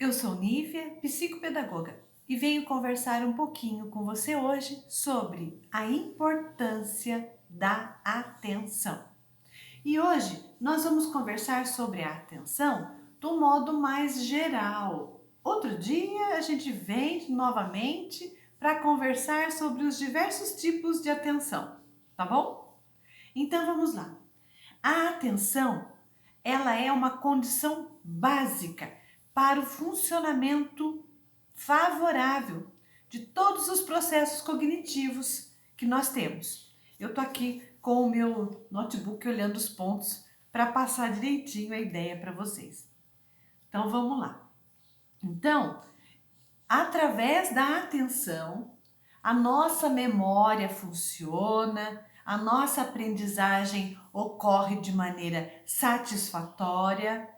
Eu sou Nívia, psicopedagoga, e venho conversar um pouquinho com você hoje sobre a importância da atenção. E hoje nós vamos conversar sobre a atenção do modo mais geral. Outro dia a gente vem novamente para conversar sobre os diversos tipos de atenção, tá bom? Então vamos lá. A atenção, ela é uma condição básica para o funcionamento favorável de todos os processos cognitivos que nós temos. Eu estou aqui com o meu notebook olhando os pontos para passar direitinho a ideia para vocês. Então vamos lá. Então, através da atenção, a nossa memória funciona, a nossa aprendizagem ocorre de maneira satisfatória.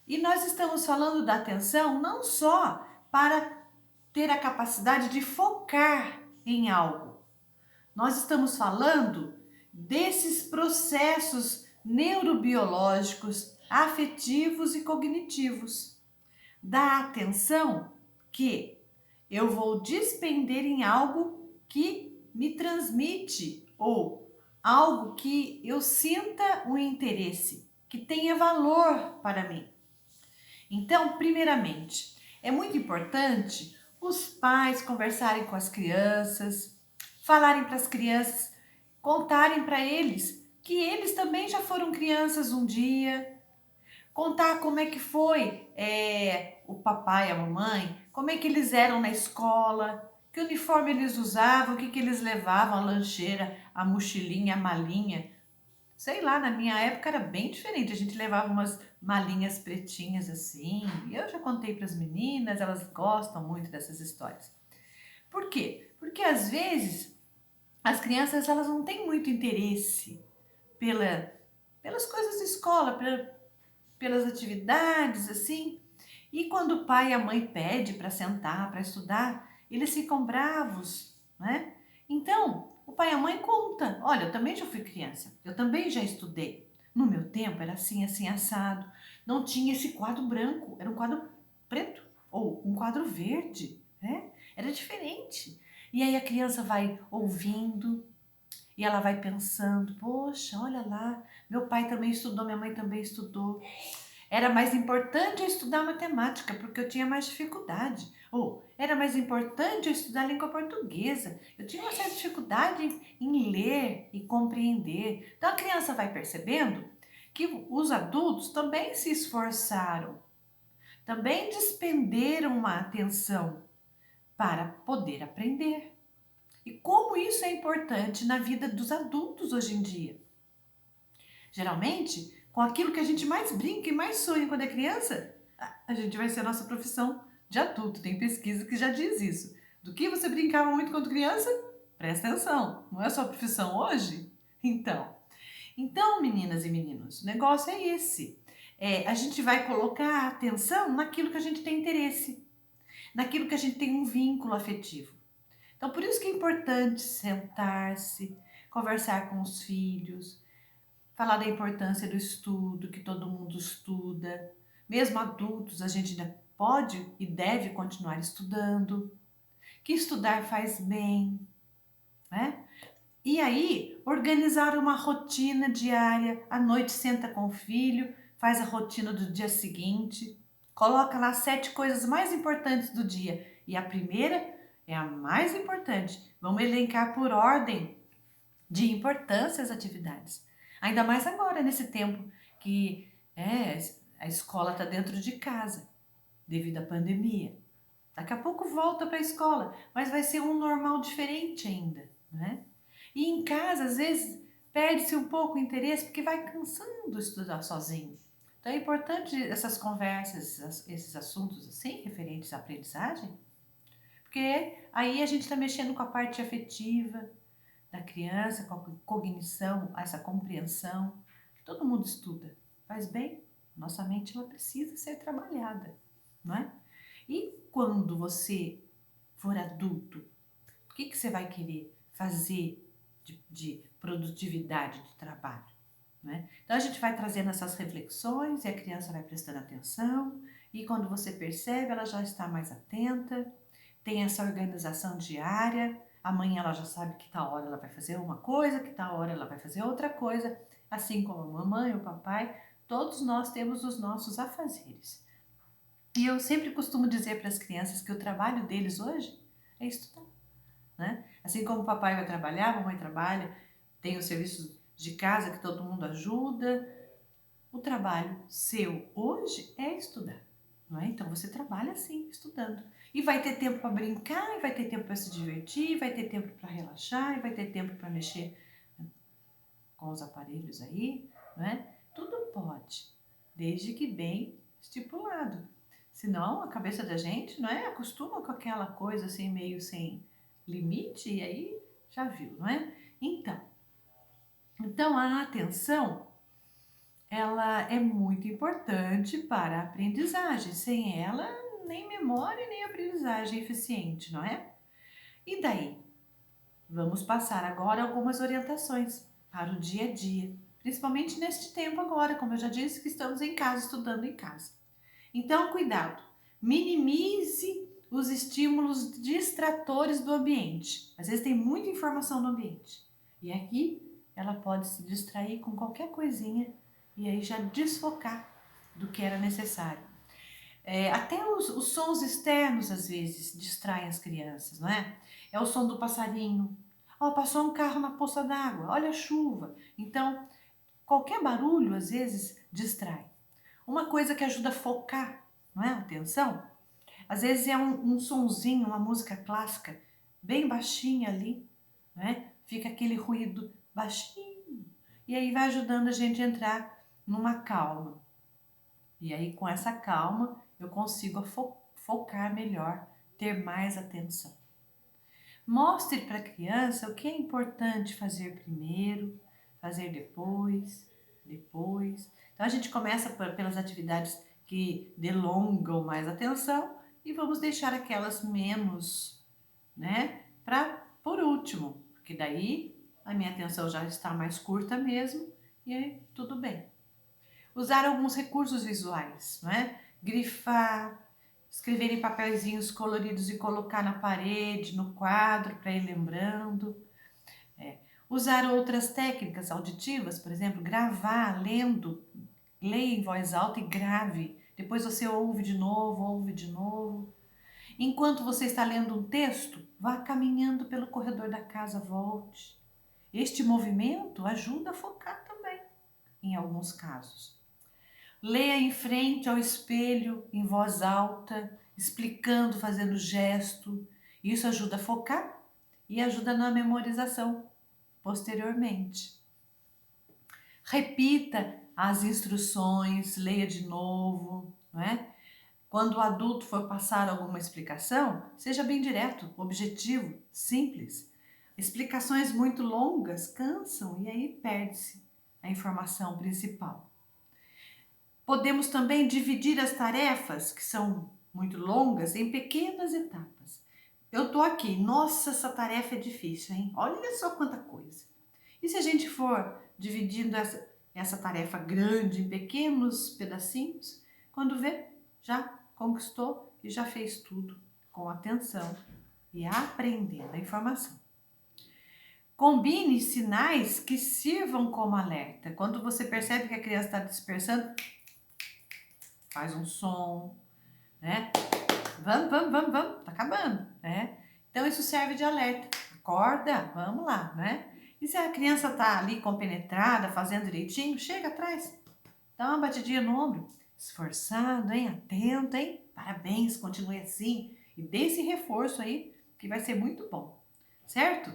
E nós estamos falando da atenção não só para ter a capacidade de focar em algo. Nós estamos falando desses processos neurobiológicos, afetivos e cognitivos. Da atenção que eu vou despender em algo que me transmite ou algo que eu sinta um interesse, que tenha valor para mim. Então, primeiramente, é muito importante os pais conversarem com as crianças, falarem para as crianças, contarem para eles que eles também já foram crianças um dia, contar como é que foi o papai e a mamãe, como é que eles eram na escola, que uniforme eles usavam, o que eles levavam, a lancheira, a mochilinha, a malinha. Sei lá, na minha época era bem diferente, a gente levava umas malinhas pretinhas assim. Eu já contei para as meninas, elas gostam muito dessas histórias. Por quê? Porque às vezes as crianças elas não têm muito interesse pelas coisas da escola, pelas atividades, assim. E quando o pai e a mãe pedem para sentar, para estudar, eles ficam bravos, né? Então, o pai e a mãe conta, olha, eu também já fui criança, eu também já estudei. No meu tempo era assim, assim, assado. Não tinha esse quadro branco, era um quadro preto ou um quadro verde, né? Era diferente. E aí a criança vai ouvindo e ela vai pensando, poxa, olha lá, meu pai também estudou, minha mãe também estudou. Era mais importante eu estudar matemática, porque eu tinha mais dificuldade. Ou era mais importante eu estudar língua portuguesa. Eu tinha uma certa dificuldade em ler e compreender. Então a criança vai percebendo que os adultos também se esforçaram, também despenderam uma atenção para poder aprender. E como isso é importante na vida dos adultos hoje em dia. Geralmente, com aquilo que a gente mais brinca e mais sonha quando é criança, a gente vai ser a nossa profissão de adulto. Tem pesquisa que já diz isso. Do que você brincava muito quando criança? Presta atenção, não é a sua profissão hoje? Então, meninas e meninos, o negócio é esse. A gente vai colocar a atenção naquilo que a gente tem interesse, naquilo que a gente tem um vínculo afetivo. Então, por isso que é importante sentar-se, conversar com os filhos, falar da importância do estudo, que todo mundo estuda. Mesmo adultos, a gente ainda pode e deve continuar estudando, que estudar faz bem, né? E aí, organizar uma rotina diária, à noite senta com o filho, faz a rotina do dia seguinte, coloca lá 7 coisas mais importantes do dia. E a primeira é a mais importante. Vamos elencar por ordem de importância as atividades. Ainda mais agora, nesse tempo que a escola está dentro de casa, devido à pandemia. Daqui a pouco volta para a escola, mas vai ser um normal diferente ainda, né? E em casa, às vezes, perde-se um pouco o interesse porque vai cansando estudar sozinho. Então é importante essas conversas, esses assuntos assim, referentes à aprendizagem, porque aí a gente está mexendo com a parte afetiva, da criança, com a cognição, essa compreensão. Todo mundo estuda, faz bem, nossa mente ela precisa ser trabalhada, não é? E quando você for adulto, o que você vai querer fazer de produtividade de trabalho? Né? Então a gente vai trazendo essas reflexões e a criança vai prestando atenção e quando você percebe, ela já está mais atenta, tem essa organização diária, amanhã ela já sabe que tal hora ela vai fazer uma coisa, que tal hora ela vai fazer outra coisa, assim como a mamãe, o papai, todos nós temos os nossos afazeres. E eu sempre costumo dizer para as crianças que o trabalho deles hoje é estudar, né? Assim como o papai vai trabalhar, a mamãe trabalha, tem os serviços de casa que todo mundo ajuda, o trabalho seu hoje é estudar, não é? Então você trabalha assim, estudando. E vai ter tempo para brincar, e vai ter tempo para se divertir, vai ter tempo para relaxar, e vai ter tempo para mexer com os aparelhos aí, não é? Tudo pode, desde que bem estipulado. Senão a cabeça da gente, não é? Acostuma com aquela coisa assim meio sem limite e aí já viu, não é? Então a atenção ela é muito importante para a aprendizagem. Sem ela, nem memória, nem aprendizagem eficiente, não é? E daí? Vamos passar agora algumas orientações para o dia a dia, principalmente neste tempo agora, como eu já disse, que estamos em casa, estudando em casa. Então, cuidado, minimize os estímulos distratores do ambiente. Às vezes tem muita informação no ambiente e aqui ela pode se distrair com qualquer coisinha e aí já desfocar do que era necessário. Até os sons externos às vezes distraem as crianças, não é? É o som do passarinho. Ó, passou um carro na poça d'água, olha a chuva. Então, qualquer barulho às vezes distrai. Uma coisa que ajuda a focar, não é? A atenção, às vezes é um sonzinho, uma música clássica, bem baixinha ali, né? Fica aquele ruído baixinho. E aí vai ajudando a gente a entrar numa calma. E aí com essa calma eu consigo focar melhor, ter mais atenção. Mostre para a criança o que é importante fazer primeiro, fazer depois. Então a gente começa pelas atividades que delongam mais atenção e vamos deixar aquelas menos, né, para por último, porque daí a minha atenção já está mais curta mesmo e aí tudo bem. Usar alguns recursos visuais, né? Grifar, escrever em papelzinhos coloridos e colocar na parede, no quadro, para ir lembrando. Usar outras técnicas auditivas, por exemplo, gravar, lendo, leia em voz alta e grave. Depois você ouve de novo, ouve de novo. Enquanto você está lendo um texto, vá caminhando pelo corredor da casa, volte. Este movimento ajuda a focar também, em alguns casos. Leia em frente ao espelho, em voz alta, explicando, fazendo gesto. Isso ajuda a focar e ajuda na memorização posteriormente. Repita as instruções, leia de novo, não é? Quando o adulto for passar alguma explicação, seja bem direto, objetivo, simples. Explicações muito longas cansam e aí perde-se a informação principal. Podemos também dividir as tarefas, que são muito longas, em pequenas etapas. Eu tô aqui, nossa, essa tarefa é difícil, hein? Olha só quanta coisa. E se a gente for dividindo essa tarefa grande em pequenos pedacinhos, quando vê, já conquistou e já fez tudo com atenção e aprendendo a informação. Combine sinais que sirvam como alerta. Quando você percebe que a criança está dispersando, faz um som, né? Vamos, tá acabando, né? Então isso serve de alerta. Acorda, vamos lá, né? E se a criança tá ali compenetrada, fazendo direitinho, chega atrás, dá uma batidinha no ombro, esforçado, hein? Atento, hein? Parabéns, continue assim e dê esse reforço aí que vai ser muito bom, certo?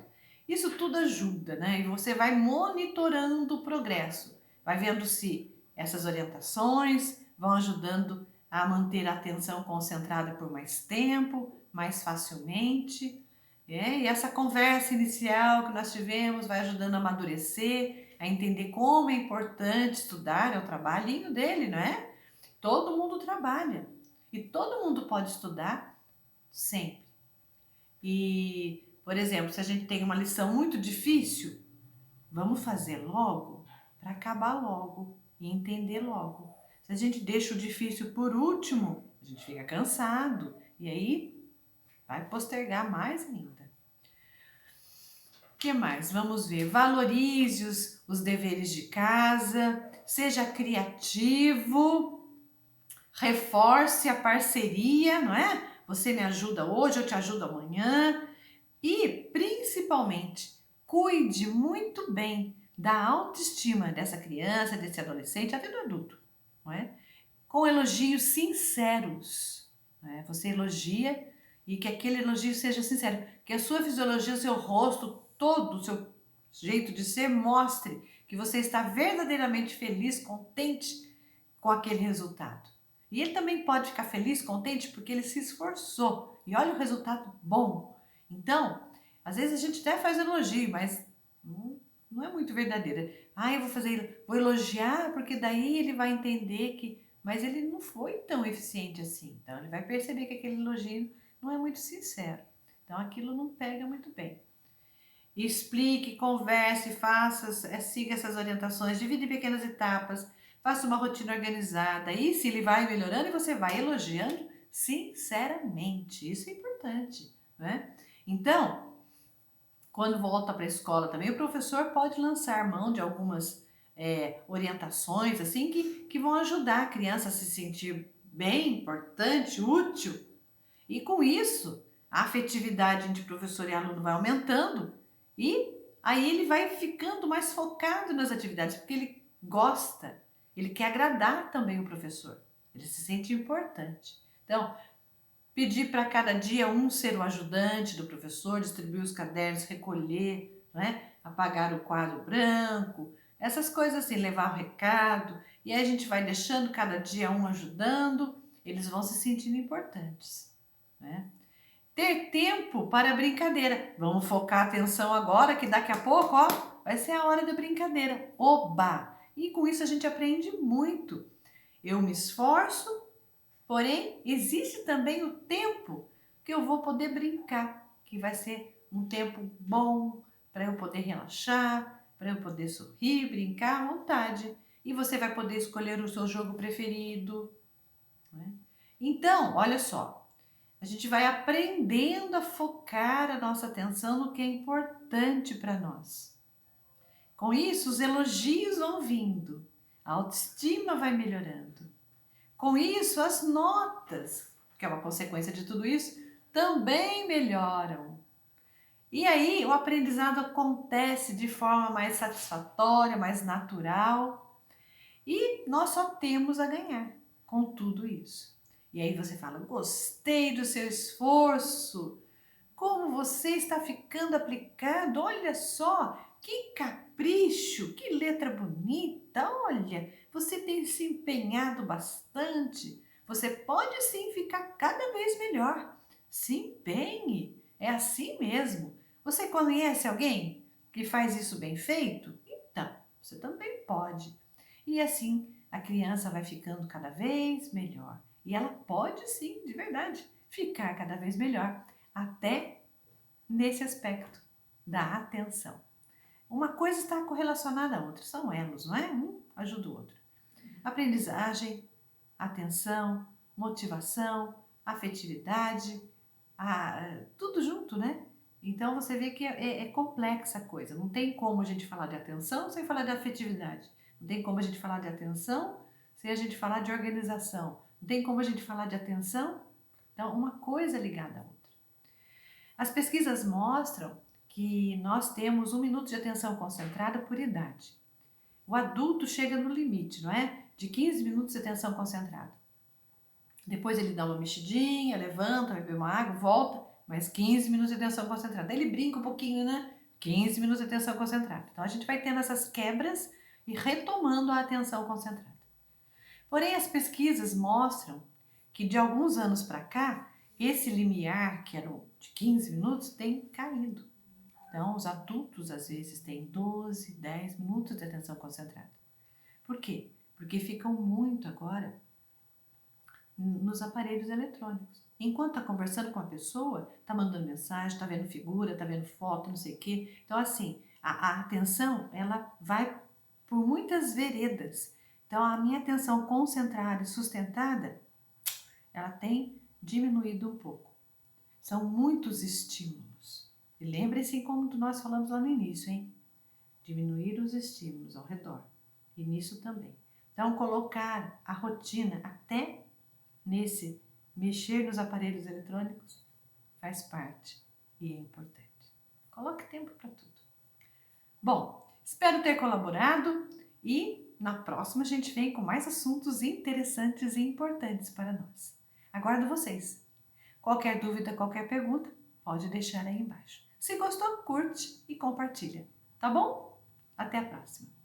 Isso tudo ajuda, né? E você vai monitorando o progresso, vai vendo se essas orientações vão ajudando a manter a atenção concentrada por mais tempo, mais facilmente. E essa conversa inicial que nós tivemos vai ajudando a amadurecer, a entender como é importante estudar, é o trabalhinho dele, não é? Todo mundo trabalha e todo mundo pode estudar sempre. E, por exemplo, se a gente tem uma lição muito difícil, vamos fazer logo para acabar logo e entender logo. Se a gente deixa o difícil por último, a gente fica cansado e aí vai postergar mais ainda. O que mais? Vamos ver. Valorize os deveres de casa, seja criativo, reforce a parceria, não é? Você me ajuda hoje, eu te ajudo amanhã. E, principalmente, cuide muito bem da autoestima dessa criança, desse adolescente, até do adulto, não é? Com elogios sinceros, né? Você elogia e que aquele elogio seja sincero, que a sua fisiologia, o seu rosto, todo o seu jeito de ser mostre que você está verdadeiramente feliz, contente com aquele resultado. E ele também pode ficar feliz, contente, porque ele se esforçou e olha o resultado bom. Então, às vezes a gente até faz elogio, mas não é muito verdadeira. Ah, eu vou elogiar porque daí ele vai entender que, mas ele não foi tão eficiente assim. Então ele vai perceber que aquele elogio não é muito sincero. Então aquilo não pega muito bem. Explique, converse, siga essas orientações, divide em pequenas etapas, faça uma rotina organizada. E se ele vai melhorando, você vai elogiando sinceramente. Isso é importante, né? Então, quando volta para a escola também, o professor pode lançar mão de algumas orientações assim que vão ajudar a criança a se sentir bem, importante, útil. E com isso, a afetividade entre professor e aluno vai aumentando e aí ele vai ficando mais focado nas atividades, porque ele gosta, ele quer agradar também o professor, ele se sente importante. Então, pedir para cada dia um ser o ajudante do professor, distribuir os cadernos, recolher, né? Apagar o quadro branco, essas coisas assim, levar o recado. E aí a gente vai deixando cada dia um ajudando, eles vão se sentindo importantes, né? Ter tempo para a brincadeira. Vamos focar a atenção agora, que daqui a pouco, ó, vai ser a hora da brincadeira. Oba! E com isso a gente aprende muito. Eu me esforço, porém existe também o tempo que eu vou poder brincar, que vai ser um tempo bom para eu poder relaxar, para eu poder sorrir, brincar à vontade. E você vai poder escolher o seu jogo preferido, né? Então, olha só. A gente vai aprendendo a focar a nossa atenção no que é importante para nós. Com isso, os elogios vão vindo, a autoestima vai melhorando. Com isso, as notas, que é uma consequência de tudo isso, também melhoram. E aí, o aprendizado acontece de forma mais satisfatória, mais natural, e nós só temos a ganhar com tudo isso. E aí você fala, gostei do seu esforço, como você está ficando aplicado, olha só, que capricho, que letra bonita, olha, você tem se empenhado bastante, você pode sim ficar cada vez melhor, se empenhe, é assim mesmo. Você conhece alguém que faz isso bem feito? Então, você também pode. E assim, a criança vai ficando cada vez melhor. E ela pode sim, de verdade, ficar cada vez melhor, até nesse aspecto da atenção. Uma coisa está correlacionada à outra, são elos, não é? Um ajuda o outro. Aprendizagem, atenção, motivação, afetividade, tudo junto, né? Então você vê que é complexa a coisa. Não tem como a gente falar de atenção sem falar de afetividade. Não tem como a gente falar de atenção sem a gente falar de organização. Não tem como a gente falar de atenção. Então, uma coisa ligada à outra. As pesquisas mostram que nós temos 1 minuto de atenção concentrada por idade. O adulto chega no limite, não é? De 15 minutos de atenção concentrada. Depois ele dá uma mexidinha, levanta, vai beber uma água, volta, mais 15 minutos de atenção concentrada. Ele brinca um pouquinho, né? 15 minutos de atenção concentrada. Então a gente vai tendo essas quebras e retomando a atenção concentrada. Porém, as pesquisas mostram que de alguns anos para cá, esse limiar, que era de 15 minutos, tem caído. Então, os adultos às vezes têm 12, 10 minutos de atenção concentrada. Por quê? Porque ficam muito agora nos aparelhos eletrônicos. Enquanto está conversando com a pessoa, está mandando mensagem, está vendo figura, está vendo foto, não sei o quê. Então, assim, a atenção, ela vai por muitas veredas Então, a minha atenção concentrada e sustentada, ela tem diminuído um pouco. São muitos estímulos. E lembre-se como nós falamos lá no início, hein? Diminuir os estímulos ao redor. E nisso também. Então, colocar a rotina até nesse mexer nos aparelhos eletrônicos faz parte e é importante. Coloque tempo para tudo. Bom, espero ter colaborado e na próxima a gente vem com mais assuntos interessantes e importantes para nós. Aguardo vocês. Qualquer dúvida, qualquer pergunta, pode deixar aí embaixo. Se gostou, curte e compartilha. Tá bom? Até a próxima!